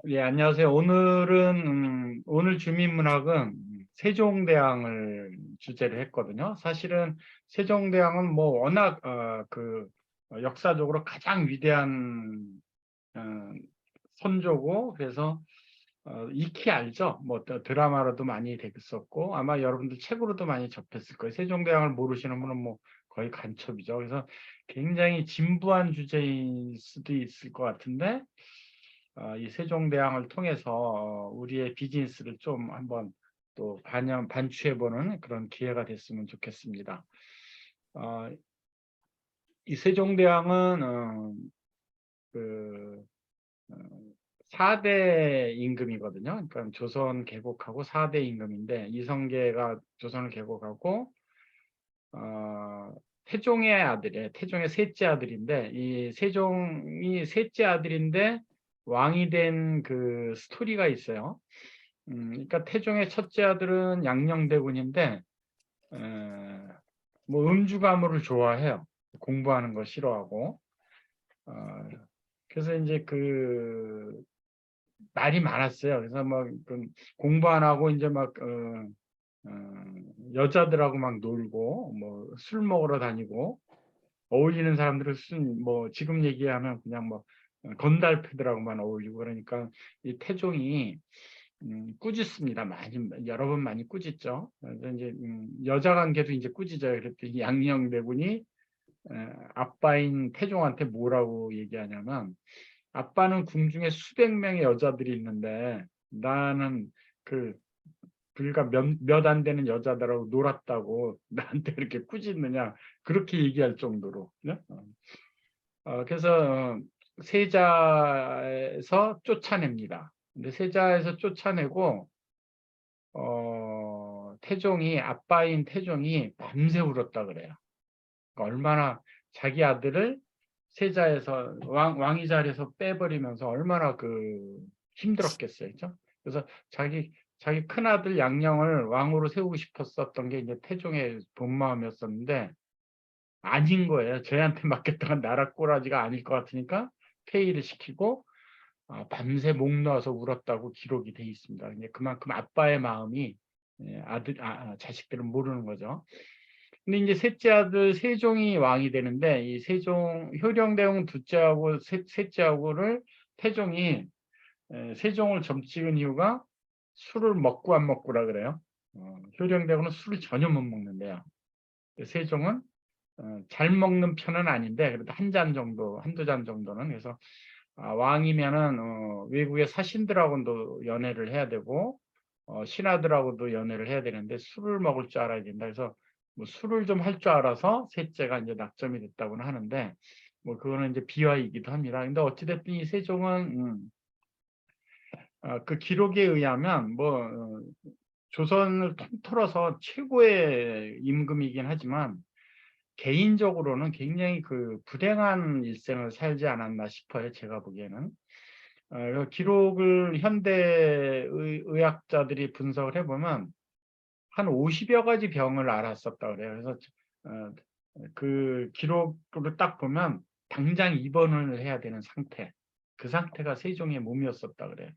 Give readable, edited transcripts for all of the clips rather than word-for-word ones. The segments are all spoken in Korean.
예, 안녕하세요. 오늘 주민문학은 세종대왕을 주제로 했거든요. 사실은 세종대왕은 뭐 워낙 역사적으로 가장 위대한 어, 선조고, 그래서 익히 알죠. 뭐 드라마로도 많이 됐었고, 아마 여러분들 책으로도 많이 접했을 거예요. 세종대왕을 모르시는 분은 뭐 거의 간첩이죠. 그래서 굉장히 진부한 주제일 수도 있을 것 같은데, 이 세종대왕을 통해서 우리의 비즈니스를 좀 한번 또 반추해보는 그런 기회가 됐으면 좋겠습니다. 어, 이 세종대왕은 그 어, 4대 임금이거든요. 그러니까 조선 개국하고 4대 임금인데, 이성계가 조선을 개국하고 태종의 아들이에요. 태종의 셋째 아들인데, 이 세종이 셋째 아들인데 왕이 된 그 스토리가 있어요. 그러니까 태종의 첫째 아들은 양녕대군인데, 에, 뭐 음주가무를 좋아해요. 공부하는 거 싫어하고. 어, 그래서 이제 그 말이 많았어요. 그래서 그 공부 안 하고 이제 어, 여자들하고 막 놀고 뭐 술 먹으러 다니고, 어울리는 사람들은 뭐 지금 얘기하면 그냥 뭐 건달패들하고만 어울리고, 그러니까 이 태종이 꾸짖습니다. 여러 번 많이 꾸짖죠. 그래서 이제 여자 관계도 이제 꾸짖어요. 그랬더니 양녕대군이 아빠인 태종한테 뭐라고 얘기하냐면, 아빠는 궁중에 수백 명의 여자들이 있는데 나는 그 불과 몇 안 되는 여자들하고 놀았다고 나한테 그렇게 꾸짖느냐, 그렇게 얘기할 정도로. 네? 그래서 세자에서 쫓아냅니다. 근데 세자에서 쫓아내고 아빠인 태종이 밤새 울었다 그래요. 그러니까 얼마나 자기 아들을 세자에서 왕위 자리에서 빼버리면서 얼마나 힘들었겠어요, 그죠? 그래서 자기 큰 아들 양녕을 왕으로 세우고 싶었었던 게 이제 태종의 본 마음이었었는데, 아닌 거예요. 저희한테 맡겼다가 나라 꼬라지가 아닐 것 같으니까 폐위를 시키고 밤새 목 놓아서 울었다고 기록이 돼 있습니다. 이제 그만큼 아빠의 마음이, 자식들은 모르는 거죠. 근데 이제 셋째 아들 세종이 왕이 되는데, 이 효령대왕 둘째하고 셋째하고를 태종이, 세종을 점찍은 이유가 술을 먹고 안 먹고라 그래요. 효령대왕은 술을 전혀 못 먹는데요. 세종은 잘 먹는 편은 아닌데 그래도 한 잔 정도, 한두 잔 정도는. 그래서 왕이면은 외국의 사신들하고도 연애를 해야 되고 신하들하고도 연애를 해야 되는데 술을 먹을 줄 알아야 된다. 그래서 뭐 술을 좀 할 줄 알아서 셋째가 이제 낙점이 됐다고는 하는데, 뭐 그거는 이제 비화이기도 합니다. 근데 어찌됐든 이 세종은 그 기록에 의하면 조선을 통틀어서 최고의 임금이긴 하지만 개인적으로는 굉장히 불행한 일생을 살지 않았나 싶어요. 제가 보기에는. 기록을 현대 의학자들이 분석을 해보면 한 50여 가지 병을 알았었다 그래요. 그래서 어, 그 기록을 딱 보면 당장 입원을 해야 되는 상태, 그 상태가 세종의 몸이었었다 그래요.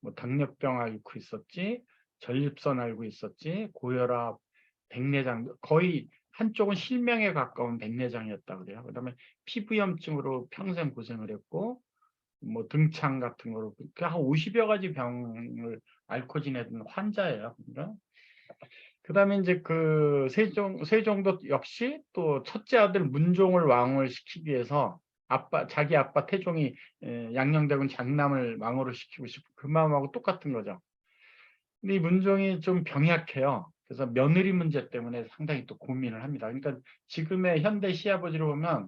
뭐 당뇨병 앓고 있었지, 전립선 앓고 있었지, 고혈압, 백내장, 거의 한쪽은 실명에 가까운 백내장이었다 그래요. 그다음에 피부염증으로 평생 고생을 했고, 뭐 등창 같은 거로 한 50여 가지 병을 앓고 지내던 환자예요. 그다음에 이제 세종도 역시 또 첫째 아들 문종을 왕을 시키기 위해서 자기 아빠 태종이 양녕대군 장남을 왕으로 시키고 싶고 그 마음하고 똑같은 거죠. 근데 이 문종이 좀 병약해요. 그래서 며느리 문제 때문에 상당히 또 고민을 합니다. 그러니까 지금의 현대 시아버지로 보면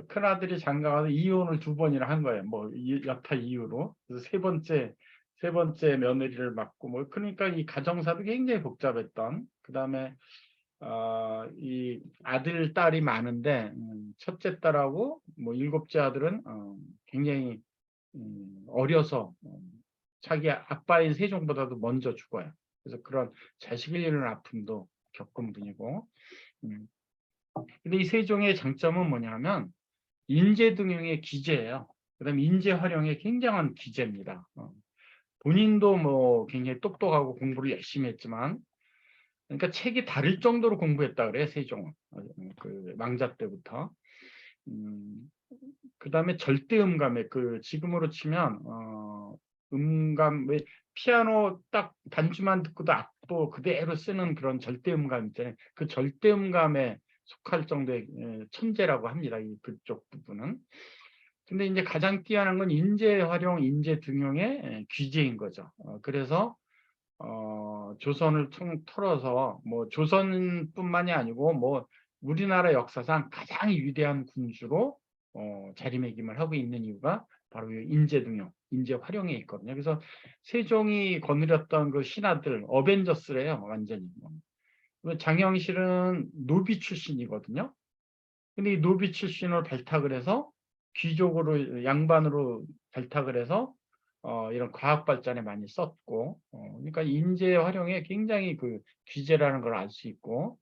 큰아들이 장가가서 이혼을 두 번이나 한 거예요. 뭐 여타 이유로. 그래서 세 번째 며느리를 맡고, 뭐 그러니까 이 가정사도 굉장히 복잡했던. 그다음에 이 아들 딸이 많은데 첫째 딸하고 뭐 일곱째 아들은 굉장히 어려서 자기 아빠인 세종보다도 먼저 죽어요. 그래서 그런 자식을 잃는 아픔도 겪은 분이고. 음. 근데 이 세종의 장점은 뭐냐면 인재등용의 기재예요. 그다음에 인재 활용에 굉장한 기재입니다. 본인도 뭐 굉장히 똑똑하고 공부를 열심히 했지만, 그러니까 책이 다를 정도로 공부했다 그래요, 세종은. 그 왕자 때부터. 그다음에 절대 음감에, 그 지금으로 치면 음감, 왜 피아노 딱 반주만 듣고도 악보 그대로 쓰는 그런 절대 음감 있잖아요. 그 절대 음감에 속할 정도의 천재라고 합니다. 이 그쪽 부분은. 근데 이제 가장 뛰어난 건 인재 활용, 인재 등용의 귀재인 거죠. 그래서 조선을 털어서 뭐 조선뿐만이 아니고 뭐 우리나라 역사상 가장 위대한 군주로 자리매김을 하고 있는 이유가 바로 인재 등용, 인재 활용에 있거든요. 그래서 세종이 거느렸던 그 신하들 어벤져스래요, 완전히. 장영실은 노비 출신이거든요. 근데 이 노비 출신을 발탁을 해서 귀족으로, 양반으로 발탁을 해서 이런 과학 발전에 많이 썼고, 그러니까 인재 활용에 굉장히 그 귀재라는 걸 알 수 있고,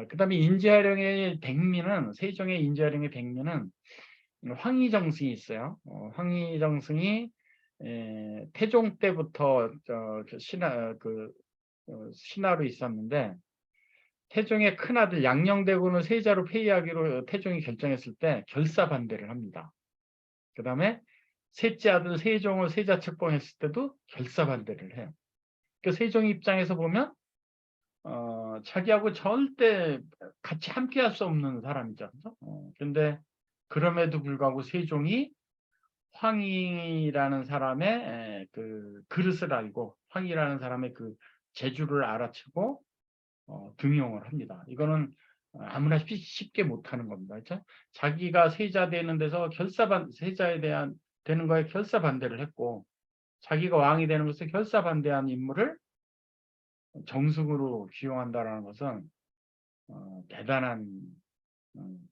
그다음에 인재 활용의 백미는, 세종의 인재 활용의 백미는 황희정승이 있어요. 황희정승이 태종 때부터 신하로 있었는데, 태종의 큰아들 양녕대군을 세자로 폐위하기로 태종이 결정했을 때 결사 반대를 합니다. 그 다음에 셋째 아들 세종을 세자 책봉했을 때도 결사 반대를 해요. 그 세종 입장에서 보면 자기하고 절대 같이 함께할 수 없는 사람이죠. 근데 그럼에도 불구하고 세종이 황희라는 사람의 그 그릇을 알고, 황희라는 사람의 그 재주를 알아채고 등용을 합니다. 이거는 아무나 쉽게 못하는 겁니다. 그렇죠? 자기가 세자 되는 데서 세자에 대한 되는 거에 결사 반대를 했고, 자기가 왕이 되는 것에 결사 반대한 인물을 정승으로 기용한다는 것은 대단한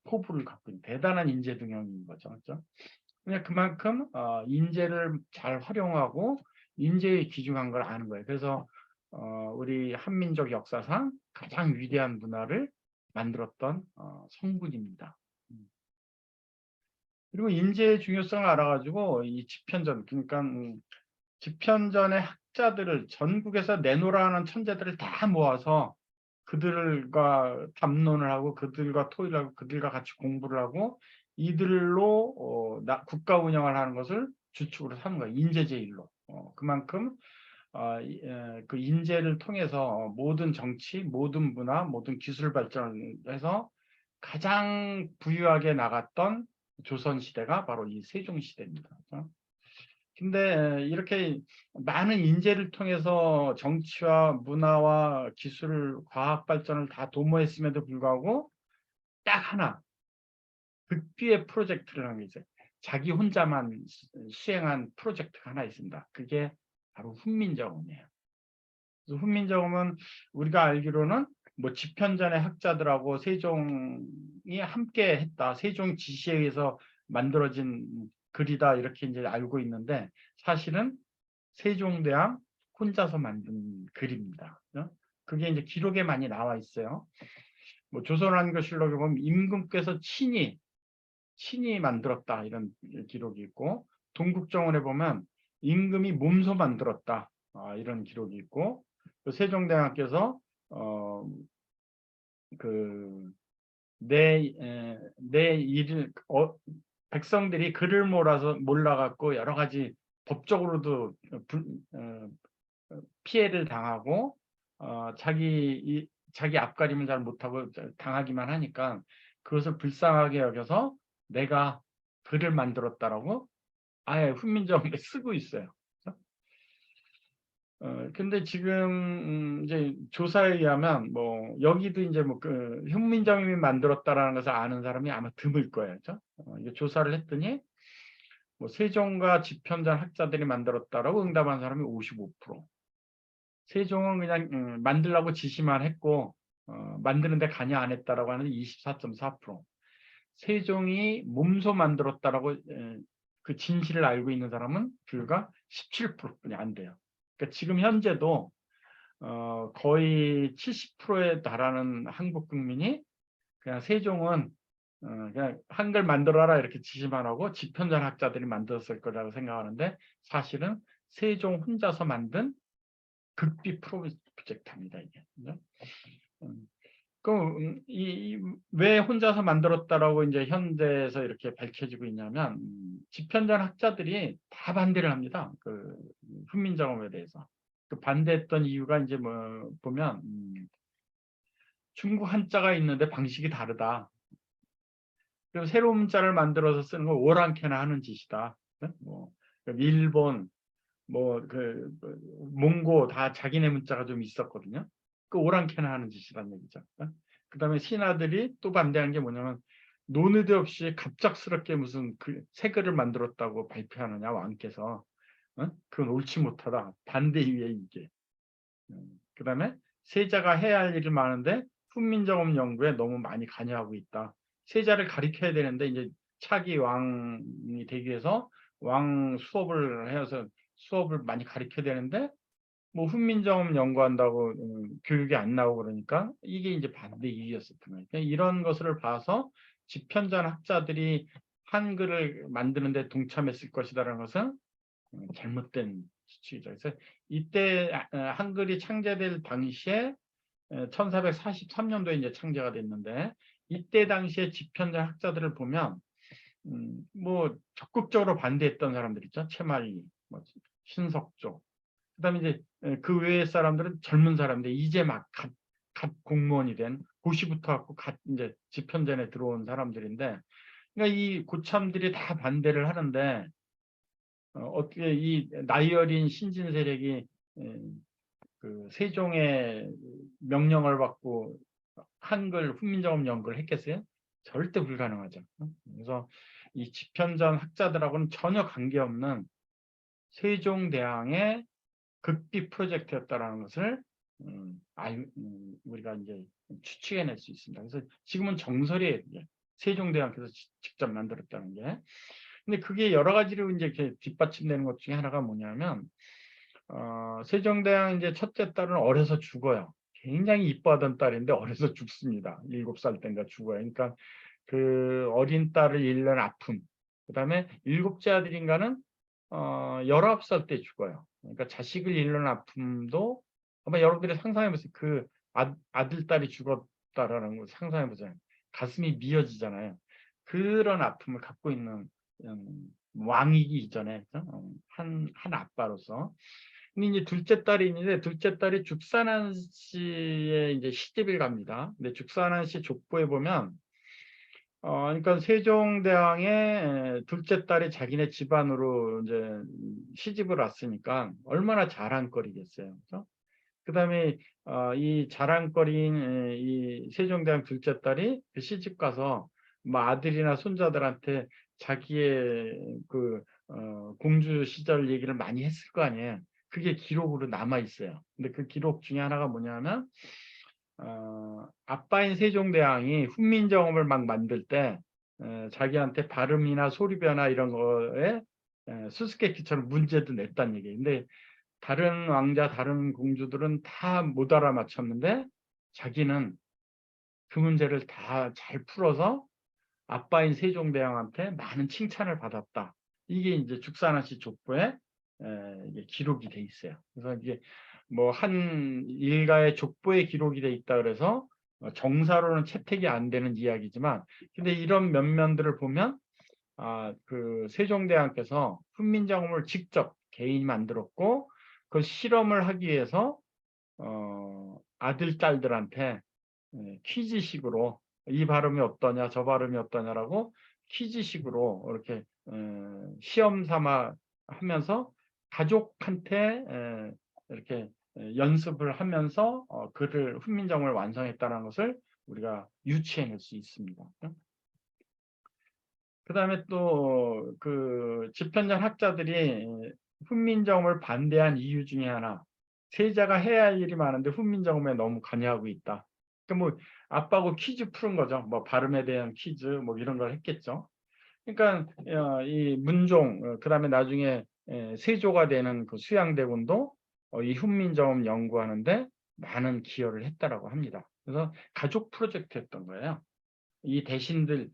포부를 갖고 있는 대단한 인재 등용인 거죠. 그렇죠? 그만큼 인재를 잘 활용하고 인재에 귀중한 걸 아는 거예요. 그래서 우리 한민족 역사상 가장 위대한 문화를 만들었던 성군입니다. 그리고 인재의 중요성을 알아가지고 이 집현전, 그러니까 집현전의 학자들을 전국에서 내노라하는 천재들을 다 모아서 그들과 담론을 하고, 그들과 토의를 하고, 그들과 같이 공부를 하고, 이들로 국가 운영을 하는 것을 주축으로 삼은 거예요. 인재제일로. 그만큼 그 인재를 통해서 모든 정치, 모든 문화, 모든 기술 발전을 해서 가장 부유하게 나갔던 조선시대가 바로 이 세종시대입니다. 근데 이렇게 많은 인재를 통해서 정치와 문화와 기술, 과학 발전을 다 도모했음에도 불구하고 딱 하나, 극비의 프로젝트를 한 게 있어요. 자기 혼자만 수행한 프로젝트가 하나 있습니다. 그게 바로 훈민정음이에요. 그래서 훈민정음은 우리가 알기로는 뭐 집현전의 학자들하고 세종이 함께 했다, 세종 지시에 의해서 만들어진 글이다, 이렇게 이제 알고 있는데, 사실은 세종대왕 혼자서 만든 글입니다. 그게 이제 기록에 많이 나와 있어요. 뭐 조선왕조실록에 보면 임금께서 친히 만들었다, 이런 기록이 있고, 동국정원에 보면 임금이 몸소 만들었다, 이런 기록이 있고, 세종대왕께서 내 일을 백성들이 글을 몰라갖고 여러 가지 법적으로도 피해를 당하고 자기 앞가림을 잘 못하고 당하기만 하니까 그것을 불쌍하게 여겨서 내가 글을 만들었다라고 아예 훈민정음에 쓰고 있어요. 근데 지금 이제 조사에 의하면 뭐 여기도 이제 뭐 그 훈민정음이 만들었다라는 것을 아는 사람이 아마 드물 거예요. 그렇죠? 이게 조사를 했더니 뭐 세종과 집현전 학자들이 만들었다라고 응답한 사람이 55%. 세종은 그냥 만들라고 지시만 했고 만드는데 관여 안 했다라고 하는 24.4%. 세종이 몸소 만들었다라고 그 진실을 알고 있는 사람은 불과 17%뿐이 안 돼요. 그러니까 지금 현재도 거의 70%에 달하는 한국 국민이 그냥 세종은 그냥 한글 만들어라 이렇게 지시만 하고 집현전 학자들이 만들었을 거라고 생각하는데 사실은 세종 혼자서 만든 극비 프로젝트입니다, 이게. 그죠? 왜 혼자서 만들었다라고 이제 현대에서 이렇게 밝혀지고 있냐면, 집현전 학자들이 다 반대를 합니다. 그 훈민정음에 대해서. 그 반대했던 이유가 이제 뭐 보면, 중국 한자가 있는데 방식이 다르다. 그리고 새로운 문자를 만들어서 쓰는 거 오랑캐나 하는 짓이다. 뭐 일본, 몽고 다 자기네 문자가 좀 있었거든요. 그 오랑캐나 하는 짓이란 얘기죠. 그다음에 신하들이 또 반대한 게 뭐냐면 논의도 없이 갑작스럽게 무슨 새 글을 만들었다고 발표하느냐 왕께서. 그건 옳지 못하다. 반대 이유에 이게. 그다음에 세자가 해야 할 일이 많은데 훈민정음 연구에 너무 많이 관여하고 있다. 세자를 가리켜야 되는데 이제 차기 왕이 되기 위해서 왕 수업을 해서 수업을 많이 가리켜야 되는데 뭐 훈민정음 연구한다고 교육이 안 나오고 그러니까 이게 이제 반대 이유였었던 거예요. 그러니까 이런 것을 봐서 집현전 학자들이 한글을 만드는 데 동참했을 것이다라는 것은 잘못된 추측이죠. 그래서 이때 한글이 창제될 당시에 1443년도에 이제 창제가 됐는데 이때 당시에 집현전 학자들을 보면 뭐 적극적으로 반대했던 사람들 있죠. 채말리, 뭐 신석조. 그다음에 이제 그 외의 사람들은 젊은 사람들 이제 막 갓 공무원이 된 고시부터 갖고 갓 이제 집현전에 들어온 사람들인데, 그러니까 이 고참들이 다 반대를 하는데 어떻게 이 나이 어린 신진 세력이 그 세종의 명령을 받고 한글 훈민정음 연구를 했겠어요? 절대 불가능하죠. 그래서 이 집현전 학자들하고는 전혀 관계없는 세종대왕의 극비 프로젝트였다라는 것을 우리가 이제 추측해낼 수 있습니다. 그래서 지금은 정설이에요. 세종대왕께서 직접 만들었다는 게. 근데 그게 여러 가지로 이제 이렇게 뒷받침되는 것 중에 하나가 뭐냐면, 세종대왕 이제 첫째 딸은 어려서 죽어요. 굉장히 이뻐하던 딸인데 어려서 죽습니다. 7살 때인가 죽어요. 그러니까 그 어린 딸을 잃는 아픔. 그다음에 일곱째 아들인가는 19살 때 죽어요. 그러니까 자식을 잃는 아픔도 아마 여러분들이 상상해 보세요. 그 아들, 딸이 죽었다라는 걸 상상해 보세요. 가슴이 미어지잖아요. 그런 아픔을 갖고 있는 왕이기 이전에 한 아빠로서. 근데 이제 둘째 딸이 있는데 둘째 딸이 죽산한 씨의 이제 시집을 갑니다. 근데 죽산한 씨 족보에 보면 그러니까 세종대왕의 둘째 딸이 자기네 집안으로 이제 시집을 왔으니까 얼마나 자랑거리겠어요. 그렇죠? 그다음에 이 자랑거리인 이 세종대왕 둘째 딸이 그 시집 가서 뭐 아들이나 손자들한테 자기의 그 공주 시절 얘기를 많이 했을 거 아니에요. 그게 기록으로 남아 있어요. 근데 그 기록 중에 하나가 뭐냐면 아빠인 세종대왕이 훈민정음을 막 만들 때 자기한테 발음이나 소리 변화 이런 거에 수수께끼처럼 문제도 냈다는 얘기예요. 근데 다른 왕자, 다른 공주들은 다 못 알아맞혔는데 자기는 그 문제를 다 잘 풀어서 아빠인 세종대왕한테 많은 칭찬을 받았다. 이게 이제 죽산한씨 족보에 이게 기록이 돼 있어요. 그래서 이게 뭐 한 일가의 족보에 기록이 돼 있다 그래서 정사로는 채택이 안 되는 이야기지만, 근데 이런 면면들을 보면 그 세종대왕께서 훈민정음을 직접 개인이 만들었고 그 실험을 하기 위해서 아들 딸들한테 퀴즈식으로 이 발음이 어떠냐 저 발음이 어떠냐라고 퀴즈식으로 이렇게 시험 삼아 하면서 가족한테 이렇게 연습을 하면서 글을 훈민정음을 완성했다는 것을 우리가 유추해낼 수 있습니다. 그다음에 또 그 집현전 학자들이 훈민정음을 반대한 이유 중에 하나, 세자가 해야 할 일이 많은데 훈민정음에 너무 관여하고 있다. 그러니까 뭐 아빠하고 퀴즈 푸는 거죠. 뭐 발음에 대한 퀴즈 뭐 이런 걸 했겠죠. 그러니까 이 문종 그다음에 나중에 세조가 되는 그 수양대군도 이 훈민정음 연구하는데 많은 기여를 했다라고 합니다. 그래서 가족 프로젝트였던 거예요. 이 대신들,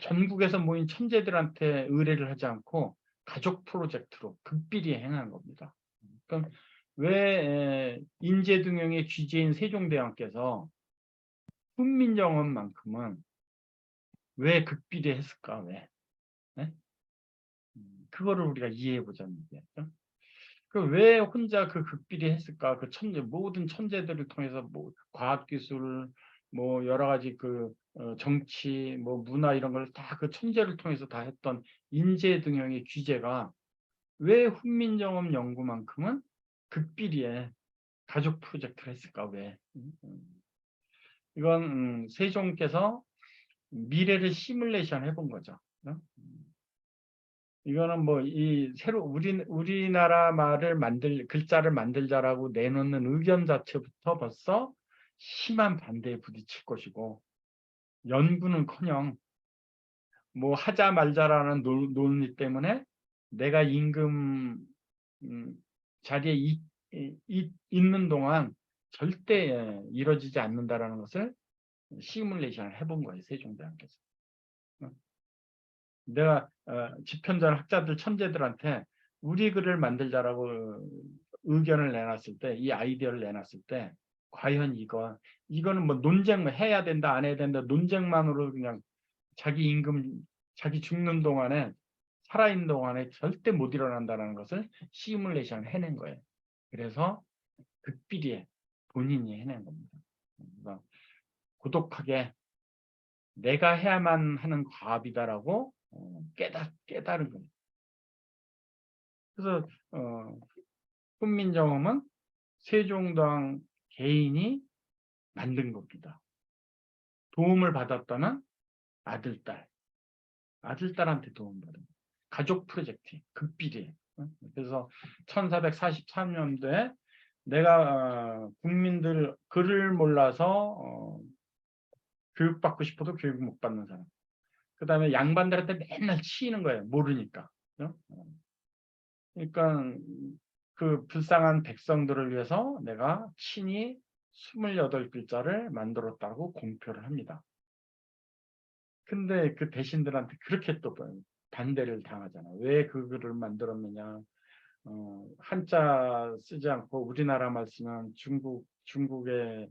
전국에서 모인 천재들한테 의뢰를 하지 않고 가족 프로젝트로 극비리에 행한 겁니다. 그럼 왜 인재등용의 귀재인 세종대왕께서 훈민정음만큼은 왜 극비리에 했을까? 왜? 네? 그거를 우리가 이해해 보자는 얘기죠. 왜 혼자 그 극비리 했을까? 그 모든 천재들을 통해서 뭐 과학기술, 뭐 여러 가지 정치, 뭐 문화 이런 걸 다 그 천재를 통해서 다 했던 인재등용의 귀재가 왜 훈민정음 연구만큼은 극비리에 가족 프로젝트를 했을까? 왜? 이건 세종께서 미래를 시뮬레이션 해본 거죠. 이거는 뭐 우리나라 말을 글자를 만들자라고 내놓는 의견 자체부터 벌써 심한 반대에 부딪힐 것이고, 연구는커녕 뭐 하자 말자라는 논리 때문에 내가 임금 자리에 있는 동안 절대 이루어지지 않는다라는 것을 시뮬레이션을 해본 거예요, 세종대왕께서. 내가 집현전 학자들 천재들한테 우리 글을 만들자라고 의견을 내놨을 때, 이 아이디어를 내놨을 때, 과연 이거는 뭐 논쟁 해야 된다 안 해야 된다 논쟁만으로 그냥 자기 죽는 동안에, 살아있는 동안에 절대 못 일어난다는 것을 시뮬레이션 해낸 거예요. 그래서 극비리에 본인이 해낸 겁니다. 그러니까 고독하게 내가 해야만 하는 과업이다라고 깨달은 거예요. 그래서 훈민정음은 세종대왕 개인이 만든 겁니다. 도움을 받았다는 아들딸한테 도움을 받은 거예요. 가족 프로젝트, 극비리. 그래서 1443년도에 내가 국민들 글을 몰라서 교육받고 싶어도 교육 못 받는 사람. 그 다음에 양반들한테 맨날 치이는 거예요. 모르니까. 그러니까 그 불쌍한 백성들을 위해서 내가 친히 28글자를 만들었다고 공표를 합니다. 근데 그 대신들한테 그렇게 또 반대를 당하잖아요. 왜 그 글을 만들었느냐. 한자 쓰지 않고 우리나라 말 쓰면 중국의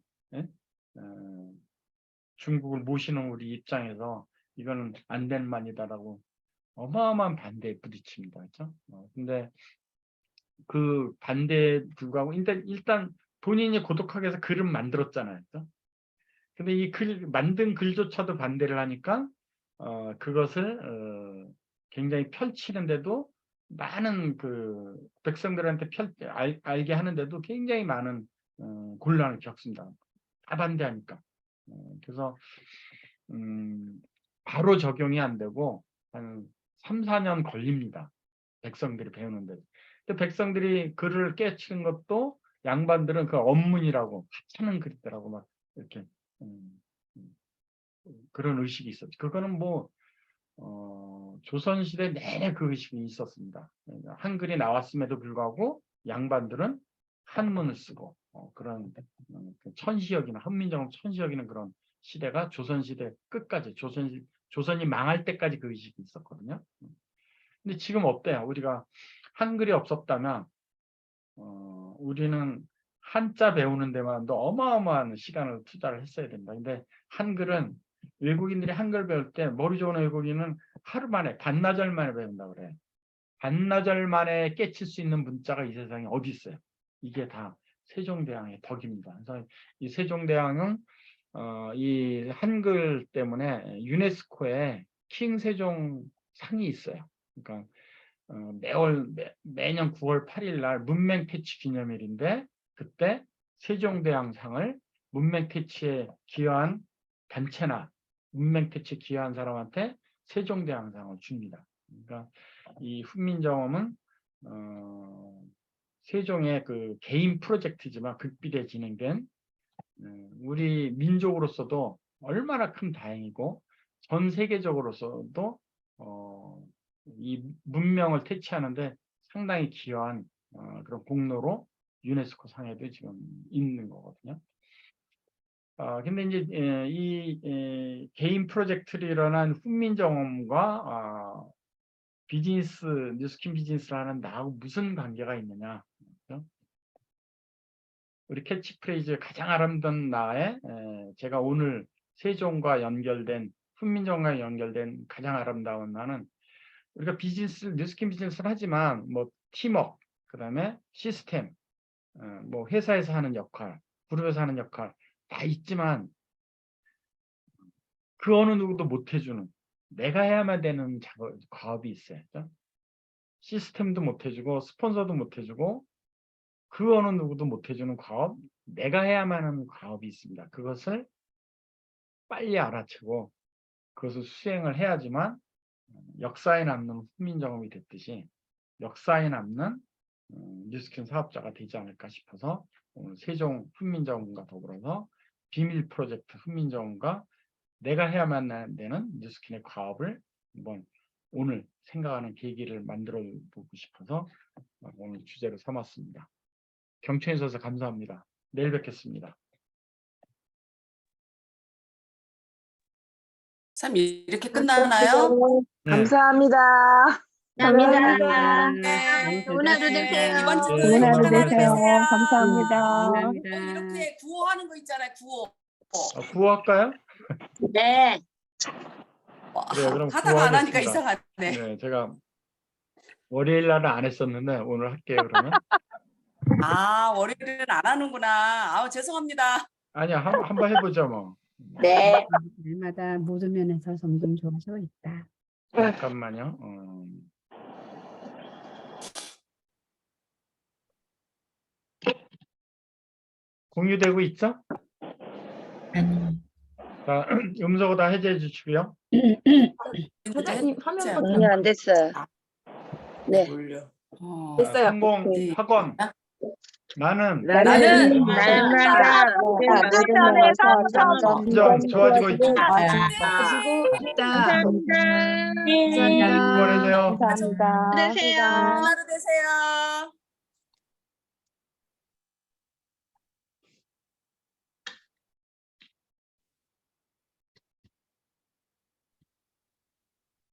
중국을 모시는 우리 입장에서 이거는 안 될 만이다라고 어마어마한 반대에 부딪힙니다. 그렇죠? 근데 그 반대에 불구하고 일단 본인이 고독하게 해서 글은 만들었잖아요. 그렇죠? 근데 이 만든 글조차도 반대를 하니까 그것을 굉장히 펼치는데도 많은 그 백성들한테 알게 하는데도 굉장히 많은 곤란을 겪습니다. 다 반대하니까. 그래서 바로 적용이 안 되고 한 3, 4년 걸립니다. 백성들이 배우는데. 근데 백성들이 글을 깨치는 것도 양반들은 그 언문이라고 하찮은 글이더라고 막 이렇게 그런 의식이 있었죠. 그거는 뭐 조선시대 내내 그 의식이 있었습니다. 한글이 나왔음에도 불구하고 양반들은 한문을 쓰고 그런 천시여기는 훈민정음 천시여기는 그런 시대가 조선시대 끝까지 조선이 망할 때까지 그 의식이 있었거든요. 근데 지금 어때요? 우리가 한글이 없었다면 우리는 한자 배우는 데만도 어마어마한 시간을 투자를 했어야 된다. 근데 한글은 외국인들이 한글 배울 때 머리 좋은 외국인은 하루 만에 반나절 만에 배운다 그래. 반나절 만에 깨칠 수 있는 문자가 이 세상에 어디 있어요? 이게 다 세종대왕의 덕입니다. 그래서 이 세종대왕은 이 한글 때문에 유네스코에 킹 세종 상이 있어요. 그러니까 매년 9월 8일 날 문맹 퇴치 기념일인데 그때 세종대왕상을 문맹 퇴치에 기여한 단체나 문맹 퇴치에 기여한 사람한테 세종대왕상을 줍니다. 그러니까 이 훈민정음은 세종의 그 개인 프로젝트지만 극비리에 진행된 우리 민족으로서도 얼마나 큰 다행이고 전 세계적으로서도 이 문명을 퇴치하는데 상당히 기여한 그런 공로로 유네스코 상에도 지금 있는 거거든요. 근데 이제 이 개인 프로젝트로 일어난 훈민정음과 비즈니스, 뉴스킨 비즈니스를 하는 나하고 무슨 관계가 있느냐. 그렇죠? 우리 캐치프레이즈 가장 아름다운 나에 제가 오늘 세종과 연결된, 훈민정음과 연결된 가장 아름다운 나는 우리가 비즈니스, 뉴스킨 비즈니스를 하지만 뭐 팀워크, 그다음에 시스템, 뭐 회사에서 하는 역할, 그룹에서 하는 역할 다 있지만 그 어느 누구도 못 해주는, 내가 해야만 되는 과업이 있어요. 그렇죠? 시스템도 못 해주고 스폰서도 못 해주고 그 어느 누구도 못 해주는 과업, 내가 해야만 하는 과업이 있습니다. 그것을 빨리 알아채고 그것을 수행을 해야지만 역사에 남는 훈민정음이 됐듯이 역사에 남는 뉴스킨 사업자가 되지 않을까 싶어서 오늘 세종 훈민정음과 더불어서 비밀 프로젝트 훈민정음과 내가 해야만 되는 뉴스킨의 과업을 한번 오늘 생각하는 계기를 만들어 보고 싶어서 오늘 주제로 삼았습니다. 경청해 주셔서 감사합니다. 내일 뵙겠습니다. 참 이렇게 끝나나요? 네. 감사합니다. 감사합니다. 네. 좋은 하루 되세요. 이번 주 네, 좋은 하루 감사합니다. 되세요. 되세요. 감사합니다. 이렇게 구호하는 거 있잖아요. 구호. 구호할까요? 네. 그래요, 그럼 하다가 안 하니까 구호하겠습니다. 이상하네. 네, 제가 월요일 날은 안 했었는데 오늘 할게요. 그러면 아, 월요일은 안 하는구나. 아우, 죄송합니다. 아니야, 한번 해보죠 뭐. 네. 날마다 모든 면에서 점점 좋아지고 있다. 잠깐만요. 공유되고 있죠? 자, 음소거 다 해제해 주시고요. 사장님 화면 공유 안 됐어요. 네. 됐어요. 성공 네. 학원. 나는 나는 날마다 점점 좋아지고 있다. 감사합니다. 보내세요. 감사합니다. 되세요. 하루 되세요.